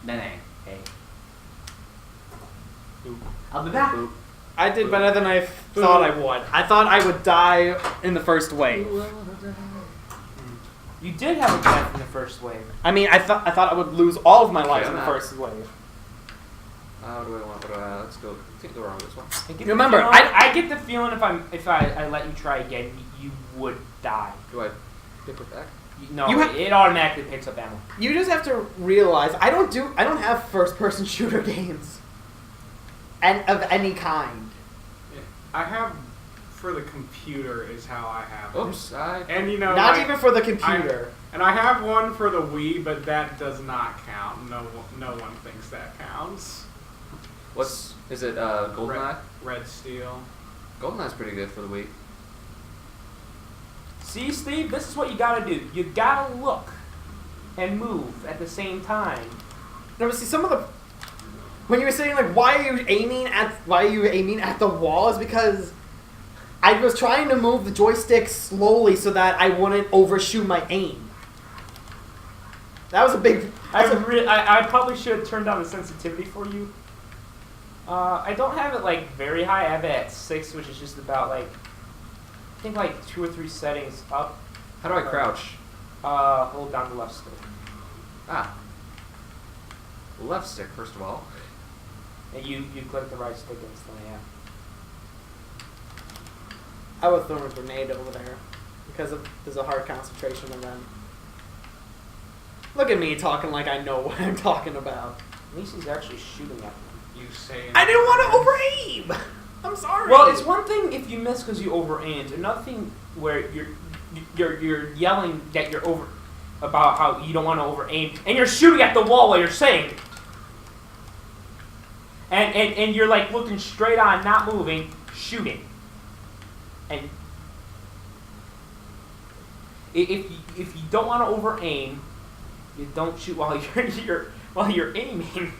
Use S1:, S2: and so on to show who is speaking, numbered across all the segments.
S1: Hey. I'll be back.
S2: I did better than I thought I would. I thought I would die in the first wave.
S3: You did have a death in the first wave.
S2: I mean, I thought I would lose all of my lives in the first wave.
S4: What do I want? Let's go. Can't go wrong with this one.
S2: Remember,
S3: I get the feeling if I let you try again, you would die.
S4: Do I pick it back?
S3: No, it automatically picks up ammo.
S2: You just have to realize I don't have first-person shooter games, and of any kind.
S5: Yeah. I have for the computer is how I have it.
S4: Oops,
S5: and you know,
S2: not even for the computer.
S5: And I have one for the Wii, but that does not count. No one thinks that counts.
S4: Is it GoldenEye?
S5: Red Steel.
S4: GoldenEye's pretty good for the Wii.
S3: See, Steve, this is what you gotta do. You gotta look and move at the same time.
S2: No, but see, some of the when you were saying like why are you aiming at the wall is because I was trying to move the joystick slowly so that I wouldn't overshoot my aim. That was a big.
S3: I probably should have turned down the sensitivity for you. I don't have it like very high. I have it at 6, which is just about like I think like 2 or 3 settings up.
S4: How do I crouch?
S3: Hold down the left stick.
S4: Left stick first of all.
S3: And you click the right stick instantly. Yeah.
S2: I would throw a grenade over there because there's a hard concentration of them. Look at me talking like I know what I'm talking about.
S3: At least he's actually shooting at them.
S5: You say
S2: I didn't want to over-aim! I'm sorry.
S3: Well, it's one thing if you miss because you over-aimed. Another thing where you're yelling that you're over about how you don't want to over-aim, and you're shooting at the wall while you're saying. And you're like looking straight on, not moving, shooting. And if you don't want to over-aim, you don't shoot while you're aiming.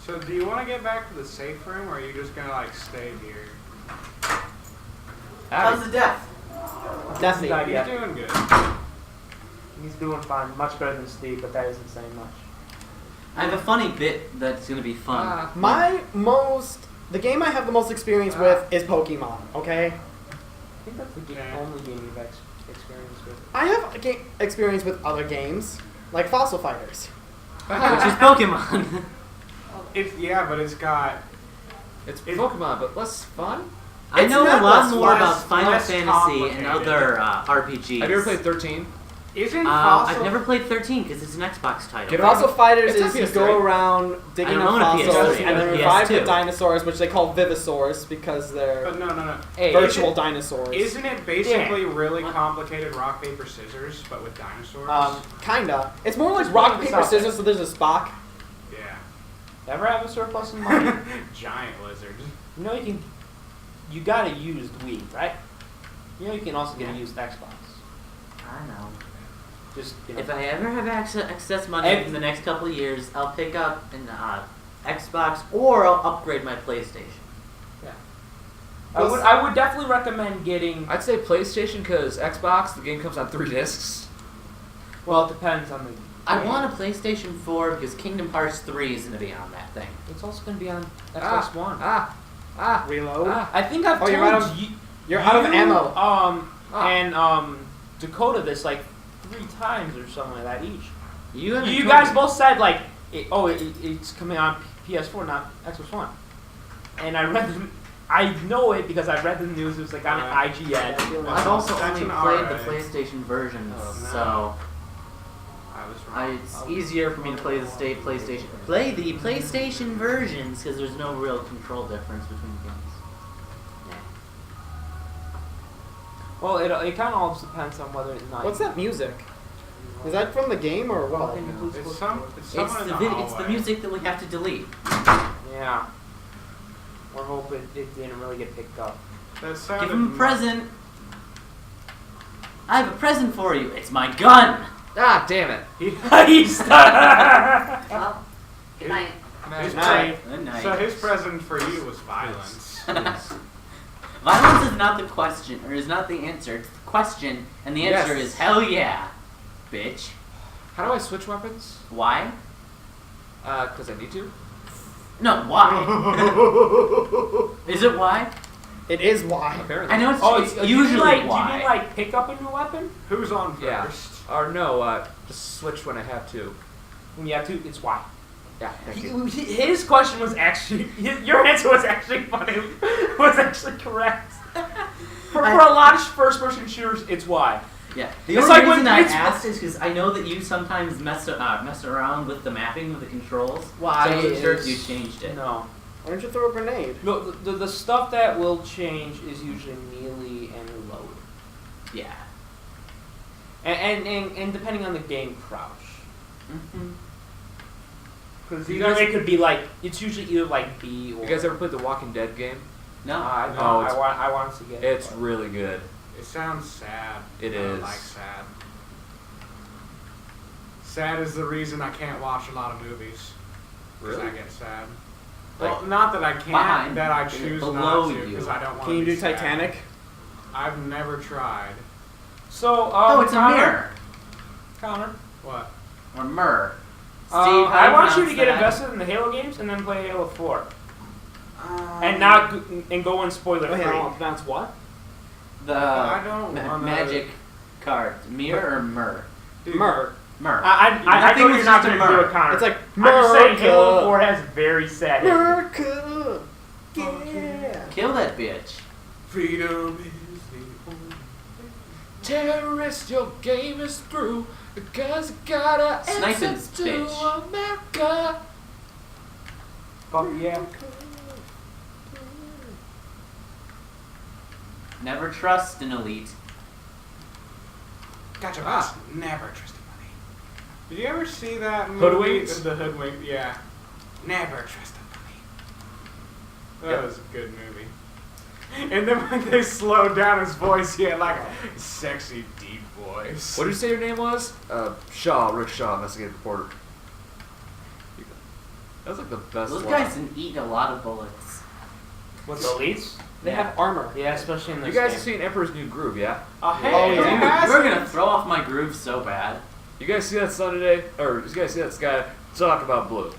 S5: So do you want to get back to the safe room, or are you just gonna like stay here?
S1: How's the death?
S2: Death
S3: He's
S5: He's doing good.
S3: He's doing fine, much better than Steve, but that isn't saying much.
S1: I have a funny bit that's gonna be fun.
S2: The game I have the most experience with is Pokemon, okay?
S3: I think that's the only game you've experienced with.
S2: I have experience with other games, like Fossil Fighters.
S1: Which is Pokemon.
S5: It's
S4: Pokemon, but less fun.
S1: I know a lot more
S5: less
S1: about Final Fantasy and
S5: complicated.
S1: other RPGs.
S4: Have you ever played 13?
S5: Isn't Fossil?
S1: I've never played 13 because it's an Xbox title.
S2: Fossil Fighters
S4: It's
S2: is
S4: on
S2: you
S4: PS3.
S2: go around digging
S1: I
S2: up
S1: don't own a
S2: fossils
S1: PS3,
S2: and
S1: I
S2: then
S1: have a
S2: revive the
S1: PS2.
S2: dinosaurs, which they call Vivosaurs because they're
S5: But no.
S3: Hey,
S2: virtual dinosaurs.
S5: Isn't it basically really complicated rock paper scissors, but with dinosaurs?
S2: Kinda. It's more like
S3: Just
S2: rock,
S3: put this
S2: paper,
S3: out there.
S2: scissors, so there's a Spock.
S5: Yeah.
S3: Ever have a surplus in money?
S5: Giant lizards.
S3: You know you got a used Wii, right? You know you can also get a used Xbox.
S1: I know.
S3: Just
S1: If I ever have excess money in the next couple of years, I'll pick up an Xbox or I'll upgrade my PlayStation.
S3: Yeah. I would definitely recommend getting.
S4: I'd say PlayStation because Xbox, the game comes on 3 discs.
S3: Well, it depends on the.
S1: I want a PlayStation 4 because Kingdom Hearts 3 is going to be on that thing.
S3: It's also going to be on Xbox One.
S2: Reload.
S3: I think I've told
S2: you're out of-
S3: you.
S2: You're out of ammo.
S3: And Dakota this like 3 times or something like that each.
S1: You
S3: guys both said like, it's coming on PS4, not Xbox One. And I know it because I read the news. It was like on IGN.
S1: I've also
S5: That's
S1: only
S5: an
S1: played
S5: RA.
S1: the PlayStation version,
S5: Oh, no.
S1: so
S5: I was wrong.
S1: it's easier for me to play the PlayStation versions because there's no real control difference between games.
S3: Well, it kind of all depends on whether or not.
S2: What's that music? Is that from the game or what?
S5: It's someone in the
S1: It's the
S5: hallway.
S1: music that we have to delete.
S3: Yeah. Or hope it didn't really get picked up.
S5: That sounded
S1: Give him a present. I have a present for you. It's my gun.
S4: Ah, damn it.
S3: He's
S6: Well, good night.
S5: His
S2: Night.
S1: Good night.
S5: So his present for you was violence.
S1: Violence is not the question, or is not the answer. It's the question, and the answer
S4: Yes.
S1: is hell yeah, bitch.
S4: How do I switch weapons?
S1: Why?
S4: Because I need to.
S1: No, why? Is it why?
S2: It is why.
S4: Apparently.
S1: I know it's,
S3: Oh,
S1: it's
S3: do
S1: usually
S3: you like,
S1: why.
S3: Do you like pick up a new weapon?
S5: Who's on
S4: Yeah.
S5: first?
S4: Or no, just switch when I have to.
S3: When you have to, it's why.
S4: Yeah, thank you.
S3: His question was actually, your answer was actually funny. Was actually correct. For a lot of first-person shooters, it's why.
S1: Yeah. The
S3: It's
S1: only
S3: like when
S1: reason I
S3: it's-
S1: asked is because I know that you sometimes mess around with the mapping of the controls.
S3: Why
S1: So I wasn't sure if
S3: is-
S1: you changed it.
S3: No.
S2: Why don't you throw a grenade?
S3: No, the stuff that will change is usually melee and reload.
S1: Yeah.
S3: And depending on the game crouch.
S1: Mm-hmm.
S3: Because
S4: You guys-
S3: it could be like, it's usually either like B or...
S4: You guys ever played the Walking Dead game?
S1: No.
S3: I
S4: No, it's-
S3: want to get
S4: It's really good.
S5: It sounds sad.
S4: It
S5: I don't
S4: is.
S5: like sad. Sad is the reason I can't watch a lot of movies. Because
S4: Really?
S5: I get sad.
S1: Like,
S5: Well, not that I can't,
S1: behind,
S5: that I choose
S1: below
S5: not to,
S1: you.
S5: because I don't want
S2: Can you
S5: to be
S2: do
S5: sad.
S2: Titanic?
S5: I've never tried.
S3: So,
S1: Oh, it's a
S3: Connor,
S1: mirror.
S3: Connor,
S5: What?
S1: Or myrrh. Steve, how
S3: I
S1: do you
S3: want you to
S1: pronounce
S3: get
S1: that?
S3: invested in the Halo games and then play Halo 4. And not and go in spoiler
S2: Oh,
S3: free.
S2: yeah, that's what?
S1: The
S5: I don't wanna-
S1: magic card. Mirror or myrrh?
S2: Myrrh.
S1: Myrrh.
S3: I
S1: Nothing
S3: know
S1: was
S3: you're not
S1: just a
S3: going to do
S1: myrrh.
S3: it, Connor.
S2: It's like
S3: I'm just saying Halo
S2: Merca.
S3: 4 has very sad endings.
S2: Merca. Yeah.
S1: Kill that bitch.
S5: Freedom is the only
S4: Terrorist, your game is through because you gotta
S1: Sniping,
S4: answer to
S1: bitch.
S4: America.
S3: Fuck yeah.
S1: Never trust an elite.
S5: Gotcha. Never trust anybody. Did you ever see that movie?
S3: Hoodwinked?
S5: The Hoodwink, yeah. Never trust anybody. That
S4: Yep.
S5: was a good movie. And then when they slowed down his voice, he had like a sexy, deep voice.
S4: What did you say your name was? Rick Shaw, investigative reporter. That was like the best
S1: Those
S4: one.
S1: guys didn't eat a lot of bullets.
S3: What's the elites?
S2: They
S1: Yeah.
S2: have armor.
S3: Yeah, especially in
S4: You
S3: this
S4: guys
S3: game.
S4: have seen Emperor's New Groove, yeah?
S5: Hey,
S2: Oh,
S5: who
S2: yeah.
S5: hasn't?
S1: We're gonna throw off my groove so bad.
S4: You guys see that sun today? Or you guys see that sky? Talk about blue.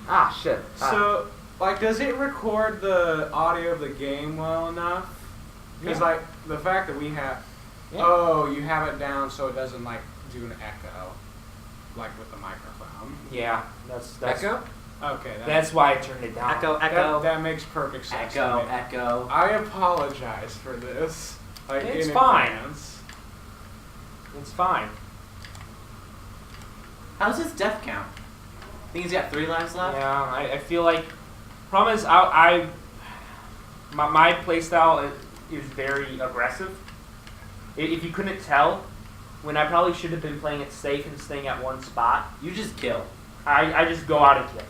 S4: Ah, shit.
S5: So, like, does it record the audio of the game well enough? Because,
S3: Yeah.
S5: like, the fact that we have...
S3: Yeah.
S5: Oh, you have it down so it doesn't, like, do an echo. Like with the microphone.
S3: Yeah, that's
S4: Echo?
S5: Okay,
S3: That's why I turned it down.
S5: That makes perfect sense to
S1: Echo,
S5: me.
S1: echo.
S5: I apologize for this. Like,
S3: It's
S5: in
S3: fine.
S5: advance.
S3: It's fine.
S1: How's his death count? I think he's got 3 lives left.
S3: Yeah, I feel like problem is my playstyle is very aggressive. If you couldn't tell, when I probably should have been playing it safe and staying at one spot,
S1: You just kill.
S3: I just go out and kill.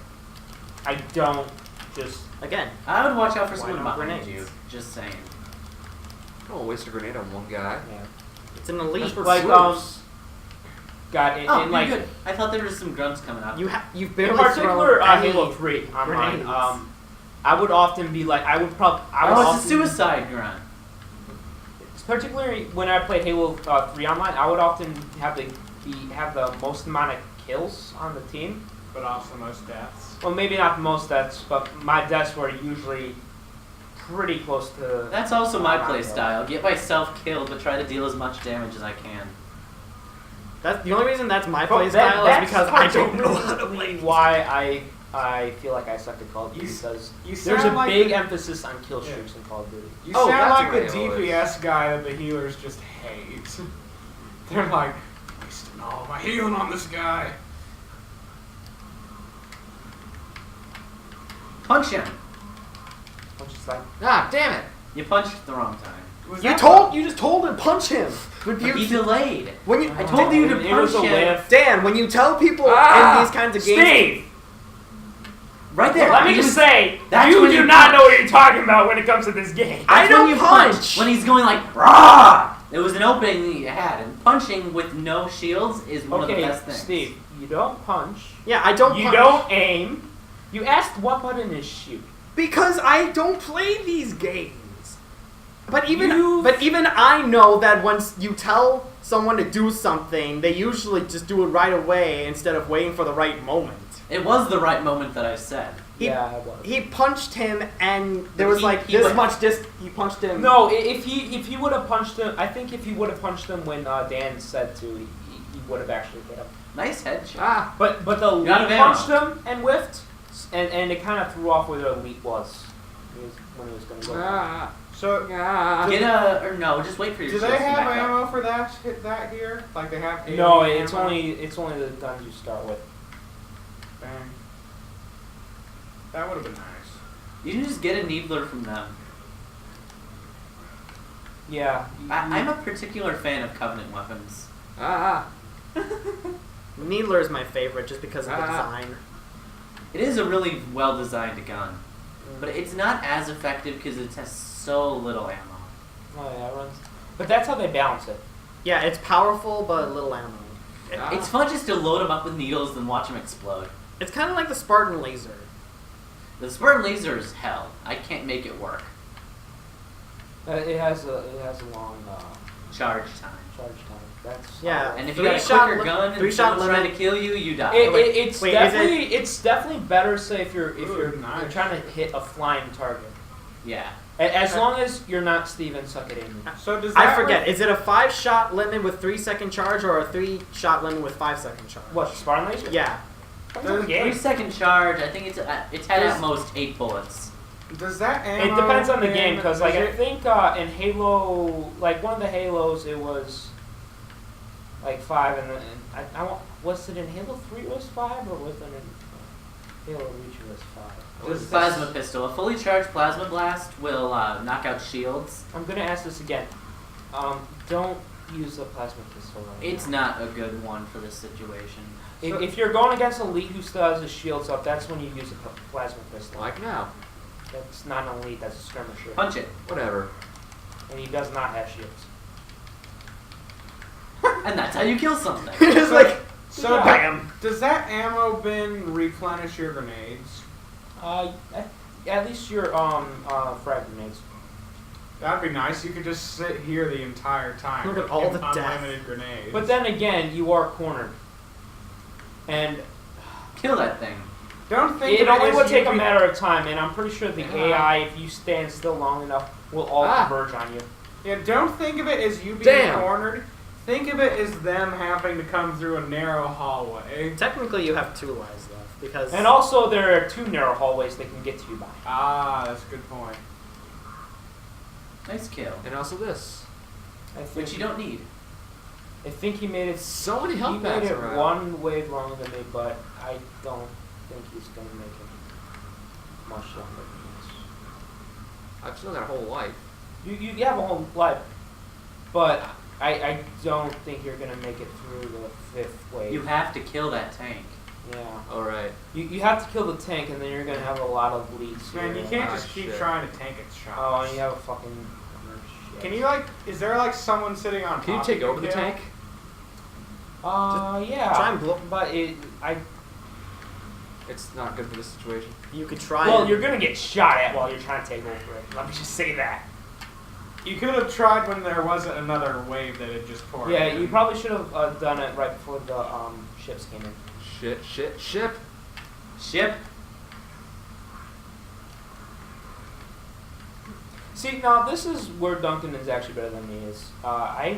S3: I don't just
S2: Again.
S1: I would watch out for
S3: Why
S1: someone
S3: not
S1: behind
S3: grenades?
S1: you. Just saying.
S4: Don't waste a grenade on one guy.
S3: yeah.
S2: It's an elite.
S4: That's for
S3: Like
S4: swoops.
S3: got it
S1: Oh,
S3: in
S1: you're
S3: like
S1: good. I thought there was some grunts coming up.
S2: You've
S3: in
S2: barely
S3: particular
S2: thrown any
S3: Halo 3 online.
S2: grenades.
S3: I would often be like I would
S1: Oh, it's
S3: often,
S1: a suicide grunt.
S3: Particularly when I played Halo 3 online, I would often have the most amount of kills on the team.
S5: But also most deaths.
S3: Well, maybe not the most deaths, but my deaths were usually pretty close to.
S1: That's also my
S3: Around
S1: play
S3: there.
S1: style. Get myself killed, but try to deal as much damage as I can.
S2: That's the only reason that's my
S3: But
S2: play style is
S3: that's
S2: because I don't know
S3: particularly
S2: how to play.
S3: Why I feel like I suck at Call of Duty
S5: You
S3: because
S5: You
S3: there's a
S5: sound like
S3: big
S5: the-
S3: emphasis on kill streaks in Call of Duty.
S5: You
S2: Oh,
S5: sound
S2: that's
S5: like
S2: what
S5: the
S4: Halo is.
S5: DPS guy that the healers just hate. They're like, wasting all my healing on this guy.
S1: Punch him.
S3: I'm just like,
S4: Ah, damn it!
S1: You punched the wrong time.
S5: Was
S2: You
S5: that
S2: just told him punch him. When
S1: But he
S2: you,
S1: delayed.
S2: when you
S1: I told you to
S3: it was
S1: punch
S3: a
S1: him.
S3: whiff.
S2: Dan, when you tell people
S3: Ah,
S2: in these kinds of games,
S3: Steve,
S1: Right there.
S3: let me
S1: You
S3: just say,
S1: that's
S3: you
S1: when
S3: do
S1: you
S3: not
S1: punch.
S3: know what you're talking about when it comes to this game.
S1: That's
S2: I don't
S1: when you
S2: punch.
S1: When he's going like, rah! It was an opening that you had. And punching with no shields is one of the
S3: Okay,
S1: best things.
S3: Steve, you don't punch.
S2: yeah, I don't
S3: You
S2: punch
S3: don't aim. You asked what button is shoot.
S2: because I don't play these games. But even
S3: You-
S2: I know that once you tell someone to do something, they usually just do it right away instead of waiting for the right moment.
S1: It was the right moment that I said.
S3: Yeah, it was.
S2: He punched him, and there was
S1: He
S2: he punched him.
S3: No, if he would have punched him, I think if he would have punched him when Dan said to, he would have actually hit him.
S1: Nice headshot.
S3: But the lead
S1: out of ammo.
S3: punched him and whiffed, and it kind of threw off where the elite was when he was going to go.
S5: So,
S1: Or no, just wait for your
S5: do
S1: shields
S5: they
S1: to
S5: have
S1: back up.
S5: ammo for that here? Like they have?
S3: No,
S5: AoE
S3: it's
S5: ammo?
S3: only the guns you start with.
S5: Dang. That would have been nice.
S1: You can just get a needler from them.
S3: Yeah.
S1: I'm a particular fan of Covenant weapons.
S2: Needler is my favorite just because of the design.
S1: It is a really well-designed gun, but it's not as effective because it has so little ammo.
S3: Oh yeah, it runs. But that's how they balance it.
S2: Yeah, it's powerful but little ammo.
S1: It's fun just to load them up with needles and watch them explode.
S2: It's kind of like the Spartan laser.
S1: The Spartan laser is hell. I can't make it work.
S3: It has a long
S1: Charge time.
S3: charge time. That's
S2: Yeah.
S1: And if you got a quicker gun and someone's trying to kill you, you die.
S3: It's
S2: Wait,
S3: definitely better. Say if you're
S5: nice.
S3: you're trying to hit a flying target.
S1: Yeah.
S3: As long as you're not Steven Suck at aiming.
S5: So does that
S2: I forget. Is it a 5-shot limit with 3-second charge or a 3-shot limit with 5-second charge?
S3: What, Spartan laser?
S2: Yeah.
S3: Depends on the game.
S1: 3-second charge. I think it's had at most 8 bullets.
S5: Does that
S3: It
S5: ammo?
S3: depends on the
S5: in-
S3: game, because
S5: does
S3: like I
S5: it-
S3: think in Halo, like one of the Halos, it was like 5, and then I want, was it in Halo 3 it was 5, or was it in Halo Reach it was 5?
S1: With a plasma pistol. A fully charged plasma blast will knock out shields.
S3: I'm gonna ask this again. Don't use the plasma pistol. Right
S1: It's
S3: now.
S1: not a good one for this situation.
S3: If you're going against elite who still has his shields up, that's when you use a plasma pistol.
S4: Like now.
S3: That's not an elite, that's a skirmisher.
S1: Punch it.
S4: Whatever.
S3: And he does not have shields.
S1: And that's how you kill something.
S2: Just like,
S5: So
S3: Yeah.
S2: bam.
S5: does that ammo bin replenish your grenades?
S3: At least your frag grenades.
S5: That'd be nice. You could just sit here the entire time.
S2: Look at
S5: with
S2: all the death.
S5: unlimited grenades.
S3: But then again, you are cornered. And
S1: Kill that thing.
S5: don't think
S3: it
S5: of
S3: only
S5: as
S3: would
S5: you
S3: take a
S5: be-
S3: matter of time, and I'm pretty sure the AI, if you stand still long enough, will all converge on you.
S5: Yeah, don't think of it as you being
S4: Damn.
S5: cornered. Think of it as them having to come through a narrow hallway.
S2: Technically, you have 2 lives left because.
S3: And also, there are 2 narrow hallways they can get to you by.
S5: Ah, that's a good point.
S1: Nice kill.
S4: And also this.
S3: I think
S1: Which you don't need.
S3: I think he made it.
S4: So many
S3: He
S4: health
S3: made
S4: packs
S3: it
S4: around.
S3: one wave longer than me, but I don't think he's gonna make it much longer than
S4: I've still got a whole life.
S3: this. You have a whole life, but I don't think you're gonna make it through the 5th wave.
S1: You have to kill that tank.
S3: Yeah.
S4: Alright.
S3: You have to kill the tank, and then you're gonna have a lot of leads.
S5: Man, you
S3: here.
S5: can't
S4: Ah,
S5: just keep
S4: shit.
S5: trying to tank its shots.
S3: Oh, and you have a fucking. Shit.
S5: Can you is there like someone sitting on
S4: Can you
S5: top
S4: take
S5: of
S4: over the
S5: kill?
S4: tank?
S3: Yeah.
S2: try and blow.
S3: But
S4: It's not good for this situation.
S2: You could try.
S3: well,
S2: and-
S3: you're gonna get shot at while you're trying to take over it. Let me just say that.
S5: You could have tried when there wasn't another wave that had just poured
S3: Yeah,
S5: in.
S3: you probably should have done it right before the ships came in.
S4: Shit, ship.
S1: Ship.
S3: See, now this is where Duncan is actually better than me. Is I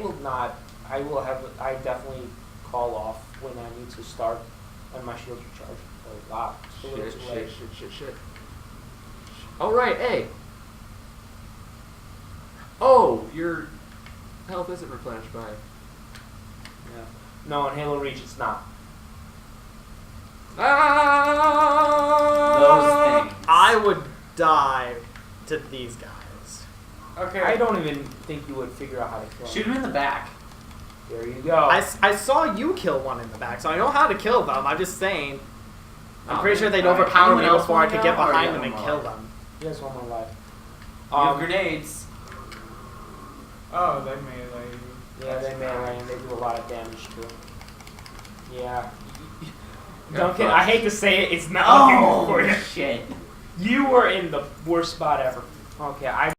S3: definitely call off when I need to start when my shields are charged. A lot. It's a little too late.
S4: Shit. Alright, hey. Oh, your health isn't replenished by.
S3: Yeah. No, in Halo Reach it's not.
S1: Those things.
S2: I would die to these guys.
S5: Okay.
S3: I don't even think you would figure out how to kill
S1: Shoot
S3: them.
S1: him in the back.
S3: There you go.
S2: I saw you kill one in the back, so I know how to kill them. I'm just saying. I'm
S1: Oh,
S2: pretty sure they'd
S1: alright.
S2: overpower me
S1: Anyone else
S2: before I
S1: wanna
S2: could
S1: go,
S2: get
S1: or
S2: behind
S1: you
S2: them and
S1: have
S2: kill
S1: more?
S2: them.
S3: He has one more life.
S1: You have grenades.
S5: Oh, they melee you.
S3: Yeah, they melee and they do a lot of damage too. Yeah. Duncan, I hate to say it, it's not looking good
S1: Oh
S3: for you.
S1: shit.
S3: You were in the worst spot ever. Okay, I